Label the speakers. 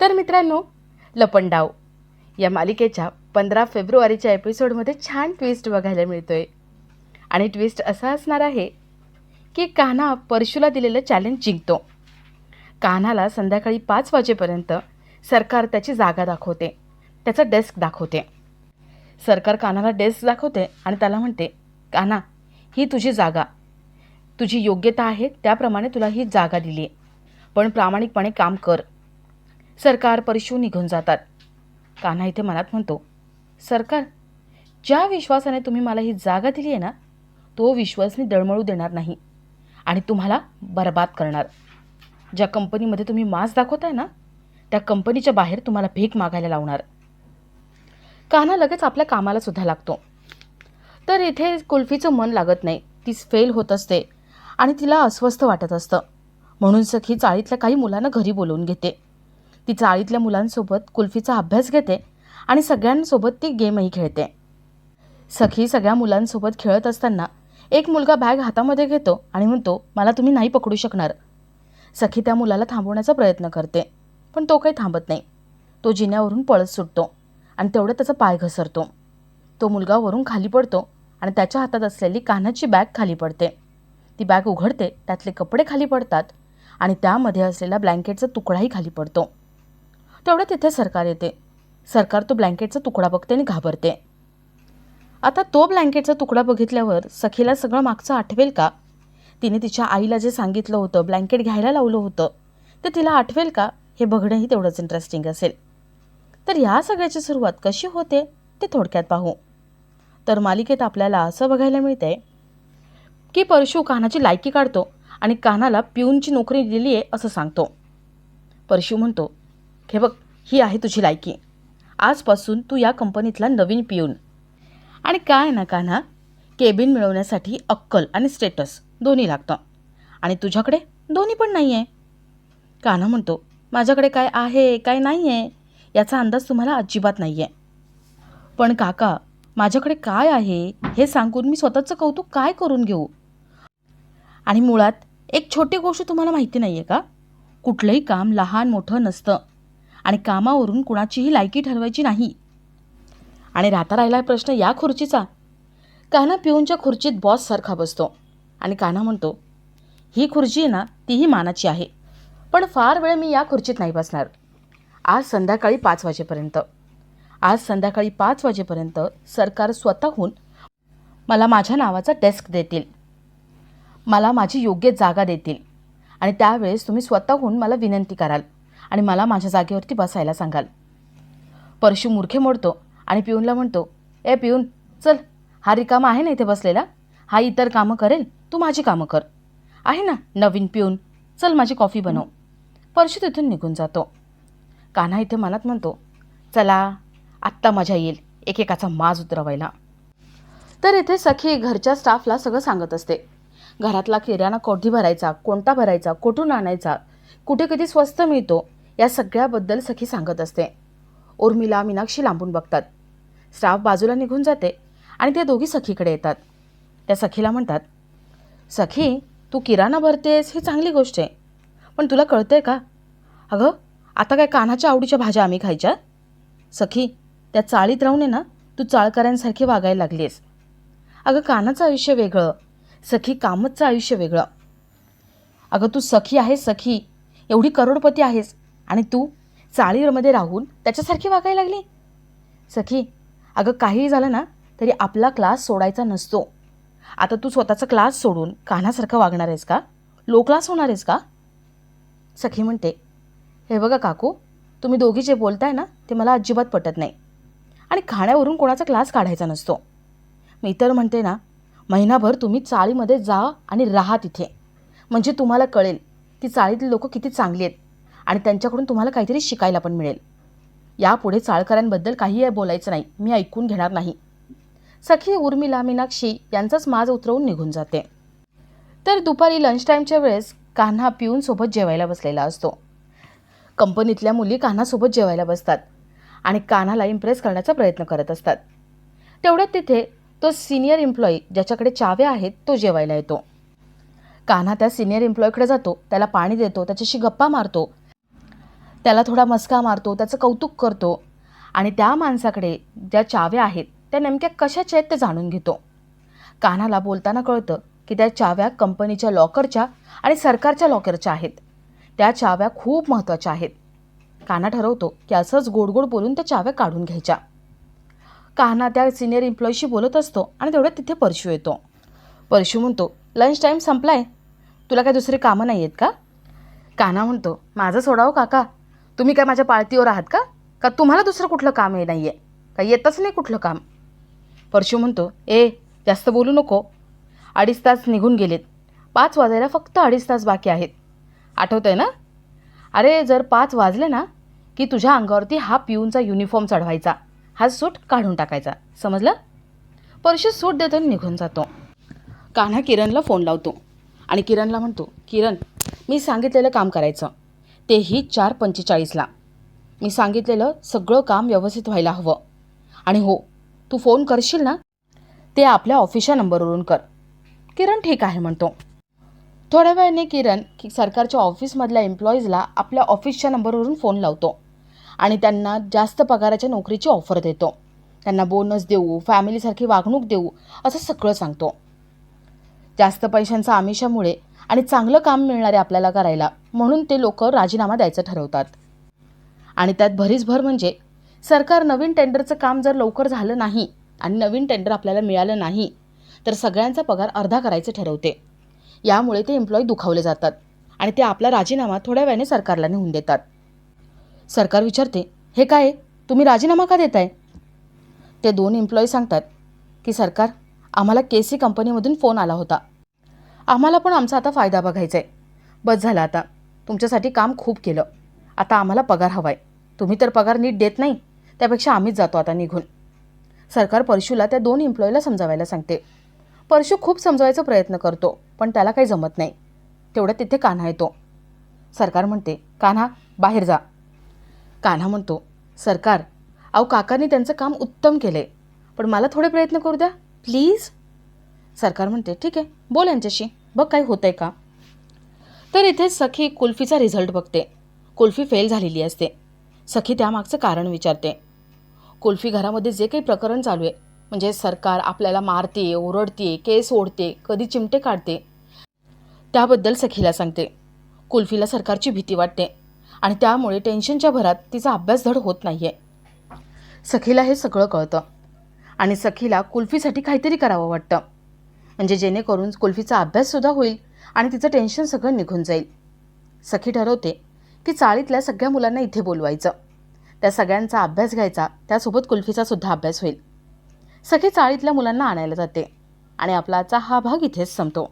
Speaker 1: तर मित्रांनो, लपंडाव या मालिकेच्या 15 फेब्रुवारीच्या एपिसोडमध्ये छान ट्विस्ट बघायला मिळतोय. आणि ट्विस्ट असा असणार आहे की कान्हा परशूला दिलेलं चॅलेंज जिंकतो. कान्हाला संध्याकाळी 5 वाजेपर्यंत सरकार त्याची जागा दाखवते, त्याचा डेस्क दाखवते. सरकार कान्हाला डेस्क दाखवते आणि त्याला म्हणते, कान्हा, ही तुझी जागा, तुझी योग्यता आहे त्याप्रमाणे तुला ही जागा दिली आहे, पण प्रामाणिकपणे काम कर. सरकार परशू निघून जातात. कान्हा इथे मनात म्हणतो, सरकार, ज्या विश्वासाने तुम्ही मला ही जागा दिली आहे ना, तो विश्वास मी दळमळू देणार नाही आणि तुम्हाला बर्बाद करणार. ज्या कंपनीमध्ये तुम्ही मास दाखवताय ना, त्या कंपनीच्या बाहेर तुम्हाला भीक मागायला लावणार. कान्हा लगेच आपल्या कामाला सुद्धा लागतो. तर इथे कुल्फीचं मन लागत नाही, ती फेल होत असते आणि तिला अस्वस्थ वाटत असतं. म्हणून सखी चाळीतल्या काही मुलांना घरी बोलवून घेते. ती चाळीतल्या मुलांसोबत कुल्फीचा अभ्यास घेते आणि सगळ्यांसोबत ती गेमही खेळते. सखी सगळ्या मुलांसोबत खेळत असताना एक मुलगा बॅग हातामध्ये घेतो आणि म्हणतो, मला तुम्ही नाही पकडू शकणार. सखी त्या मुलाला थांबवण्याचा प्रयत्न करते, पण तो काही थांबत नाही. तो जिन्यावरून पळत सुटतो आणि तेवढ्यात त्याचा पाय घसरतो. तो मुलगा वरून खाली पडतो आणि त्याच्या हातात असलेली कान्हाची बॅग खाली पडते. ती बॅग उघडते, त्यातले कपडे खाली पडतात आणि त्यामध्ये असलेला ब्लँकेटचा तुकडाही खाली पडतो. तेवढं तिथे सरकार येते. सरकार तो ब्लँकेटचा तुकडा बघते आणि घाबरते. आता तो ब्लँकेटचा तुकडा बघितल्यावर सखीला सगळं मागचं आठवेल का? तिने तिच्या आईला जे सांगितलं होतं, ब्लँकेट घ्यायला लावलं होतं, ते तिला आठवेल का? हे बघणंही तेवढंच इंटरेस्टिंग असेल. तर या सगळ्याची सुरुवात कशी होते ते थोडक्यात पाहू. तर मालिकेत आपल्याला असं बघायला मिळतंय की परशू कान्हाची लायकी काढतो आणि कान्हाला पिऊनची नोकरी दिली आहे असं सांगतो. परशू म्हणतो, हे बघ, ही आहे तुझी लायकी, आजपासून तू या कंपनीतला नवीन पिऊन. आणि काय ना कान्हा, केबिन मिळवण्यासाठी अक्कल आणि स्टेटस दोन्ही लागतं आणि तुझ्याकडे दोन्ही पण नाही आहे. कान्हा म्हणतो, माझ्याकडे काय आहे काय नाही आहे याचा अंदाज तुम्हाला अजिबात नाही आहे. पण काका, माझ्याकडे काय आहे हे सांगून मी स्वतःचं कौतुक काय करून घेऊ? आणि मुळात एक छोटी गोष्ट तुम्हाला माहिती नाही आहे का? कुठलंही काम लहान मोठं नसतं आणि कामावरून कुणाचीही लायकी ठरवायची नाही. आणि राहता राहिला प्रश्न या खुर्चीचा. कान्हा पिऊनच्या खुर्चीत बॉससारखा बसतो आणि कान्हा म्हणतो, ही खुर्ची ना, तीही मानाची आहे, पण फार वेळ मी या खुर्चीत नाही बसणार. आज संध्याकाळी 5 वाजेपर्यंत सरकार स्वतःहून मला माझ्या नावाचा डेस्क देतील, मला माझी योग्य जागा देतील आणि त्यावेळेस तुम्ही स्वतःहून मला विनंती कराल आणि मला माझ्या जागेवरती बसायला सांगाल. परशू मूर्खे मोडतो आणि पिऊनला म्हणतो, ए पिऊन, चल, हा रिकामा आहे ना इथे बसलेला, हा इतर कामं करेल, तू माझी कामं कर. आहे ना नवीन पिऊन, चल माझी कॉफी बनव. परशू तिथून निघून जातो. कान्हा इथे मनात म्हणतो, चला, आत्ता मजा येईल एकेकाचा माज उतरवायला. तर इथे सखी घरच्या स्टाफला सगळं सांगत असते. घरातला किराणा कधी भरायचा, कोणता भरायचा, कुठून आणायचा, कुठे किती स्वस्त मिळतो, या सगळ्याबद्दल सखी सांगत असते. उर्मिला, मीनाक्षी लांबून बघतात. स्टाफ बाजूला निघून जाते आणि त्या दोघी सखीकडे येतात. त्या सखीला म्हणतात, सखी, तू किराणा भरतेस ही चांगली गोष्ट आहे, पण तुला कळतंय का? अगं, आता काय कान्हाच्या आवडीच्या भाज्या आम्ही खायच्या? सखी, त्या चाळीत राहून ना तू चाळकऱ्यांसारखी वागायला लागली आहेस. अगं, कान्हाचं आयुष्य वेगळं, सखी कामतचं आयुष्य वेगळं. अगं, तू सखी आहेस, सखी, एवढी करोडपती आहेस आणि तू चाळीमध्ये राहून त्याच्यासारखी वागायला लागली. सखी, अगं, काहीही झालं ना तरी आपला क्लास सोडायचा नसतो. आता तू स्वतःचा क्लास सोडून कान्हासारखं वागणार आहेस का? लो क्लास होणार आहेस का? सखी म्हणते, हे बघा काकू, तुम्ही दोघी जे बोलताय ना ते मला अजिबात पटत नाही आणि खाण्यावरून कोणाचा क्लास काढायचा नसतो. मी तर म्हणते ना, महिनाभर तुम्ही चाळीमध्ये जा आणि राहा तिथे, म्हणजे तुम्हाला कळेल की चाळीतली लोक किती चांगली आहेत आणि त्यांच्याकडून तुम्हाला काहीतरी शिकायला पण मिळेल. यापुढे चाळकऱ्यांबद्दल काही बोलायचं नाही, मी ऐकून घेणार नाही. सखी उर्मिला, मीनाक्षी यांचाच माज उतरवून निघून जाते. तर दुपारी लंच टाईमच्या वेळेस कान्हा पिऊनसोबत जेवायला बसलेला असतो. कंपनीतल्या मुली कान्हासोबत जेवायला बसतात आणि कान्हाला इम्प्रेस करण्याचा प्रयत्न करत असतात. तेवढ्यात तिथे तो सिनियर एम्प्लॉई ज्याच्याकडे चाव्या आहेत तो जेवायला येतो. कान्हा त्या सिनियर एम्प्लॉईकडे जातो, त्याला पाणी देतो, त्याच्याशी गप्पा मारतो त्याला थोडा मस्का मारतो, त्याचं कौतुक करतो आणि त्या माणसाकडे ज्या चाव्या आहेत त्या नेमक्या कशाच्या आहेत ते जाणून घेतो. कान्हाला बोलताना कळतं की त्या चाव्या कंपनीच्या लॉकरच्या आणि सरकारच्या लॉकरच्या आहेत. त्या चाव्या खूप महत्त्वाच्या आहेत. कान्हा ठरवतो की असंच गोड बोलून त्या चाव्या काढून घ्यायच्या. कान्हा त्या सिनियर एम्प्लॉईशी बोलत असतो आणि तेवढ्यात तिथे परशू येतो. परशू म्हणतो, लंच टाईम संपलाय, तुला काय दुसरी कामं नाही आहेत का? कान्हा म्हणतो, माझं सोडावं काका, तुम्ही काय माझ्या पाळतीवर आहात का? का तुम्हाला दुसरं कुठलं काम नाही आहे? का येतच नाही कुठलं काम? परशू म्हणतो, जास्त बोलू नको, 2.5 तास निघून गेलेत, 5 वाजायला फक्त 2.5 तास बाकी आहेत. आठवतं आहे ना? अरे जर 5 वाजले ना की तुझ्या अंगावरती हा पिऊनचा युनिफॉर्म चढवायचा, हा सूट काढून टाकायचा, समजलं? परशू सूट देतो आणि निघून जातो. कान्हा किरणला फोन लावतो आणि किरणला म्हणतो, किरण, मी सांगितलेलं काम करायचं, तेही 4:45ला. मी सांगितलेलं सगळं काम व्यवस्थित व्हायला हवं. आणि हो, तू फोन करशील ना ते आपल्या ऑफिसच्या नंबरवरून कर. किरण ठीक आहे म्हणतो. थोड्या वेळाने किरण सरकारच्या ऑफिसमधल्या एम्प्लॉईजला आपल्या ऑफिसच्या नंबरवरून फोन लावतो आणि त्यांना जास्त पगाराच्या नोकरीची ऑफर देतो. त्यांना बोनस देऊ, फॅमिलीसारखी वागणूक देऊ, असं सगळं सांगतो. जास्त पैशांच्या आमिषामुळे आणि चांगलं काम मिळणारे आपल्याला करायला म्हणून ते लोक राजीनामा द्यायचं ठरवतात. आणि त्यात भरीसभर म्हणजे सरकार नवीन टेंडरचं काम जर लवकर झालं नाही आणि नवीन टेंडर आपल्याला मिळालं नाही तर सगळ्यांचा पगार अर्धा करायचं ठरवते. यामुळे ते एम्प्लॉई दुखावले जातात आणि ते आपला राजीनामा थोड्या वेळाने सरकारला नेऊन देतात. सरकार विचारते, हे काय, तुम्ही राजीनामा का देताय? ते 2 एम्प्लॉई सांगतात की सरकार, आम्हाला केसी कंपनीमधून फोन आला होता, आम्हाला पण आमचा आता फायदा बघायचा आहे. बस झालं आता, तुमच्यासाठी काम खूप केलं, आता आम्हाला पगार हवा आहे. तुम्ही तर पगार नीट देत नाही, त्यापेक्षा आम्हीच जातो आता निघून. सरकार परशूला त्या 2 एम्प्लॉईला समजावायला सांगते. परशू खूप समजावायचा प्रयत्न करतो पण त्याला काही जमत नाही. तेवढ्यात तिथे कान्हा येतो. सरकार म्हणते, कान्हा बाहेर जा. कान्हा म्हणतो, सरकार, अहो काकांनी त्यांचं काम उत्तम केले, पण मला थोडे प्रयत्न करू द्या प्लीज. सरकार म्हणते, ठीक आहे, बोल यांच्याशी, बघ काही होतंय का. तर इथे सखी कुल्फीचा रिझल्ट बघते. कुल्फी फेल झालेली असते. सखी त्यामागचं कारण विचारते. कुल्फी घरामध्ये जे काही प्रकरण चालू आहे, म्हणजे सरकार आपल्याला मारते, ओरडते, केस ओढते, कधी चिमटे काढते, त्याबद्दल सखीला सांगते. कुल्फीला सरकारची भीती वाटते आणि त्यामुळे टेन्शनच्या भरात तिचा अभ्यास धड होत नाही आहे. सखीला हे सगळं कळतं आणि सखीला कुल्फीसाठी काहीतरी करावं वाटतं, म्हणजे जेणेकरून कुल्फीचा अभ्याससुद्धा होईल आणि तिचं टेन्शन सगळं निघून जाईल. सखी ठरवते की चाळीतल्या सगळ्या मुलांना इथे बोलवायचं, त्या सगळ्यांचा अभ्यास घ्यायचा, त्यासोबत कुल्फीचासुद्धा अभ्यास होईल. सखी चाळीतल्या मुलांना आणायला जाते आणि आपला आजचा हा भाग इथेच संपतो.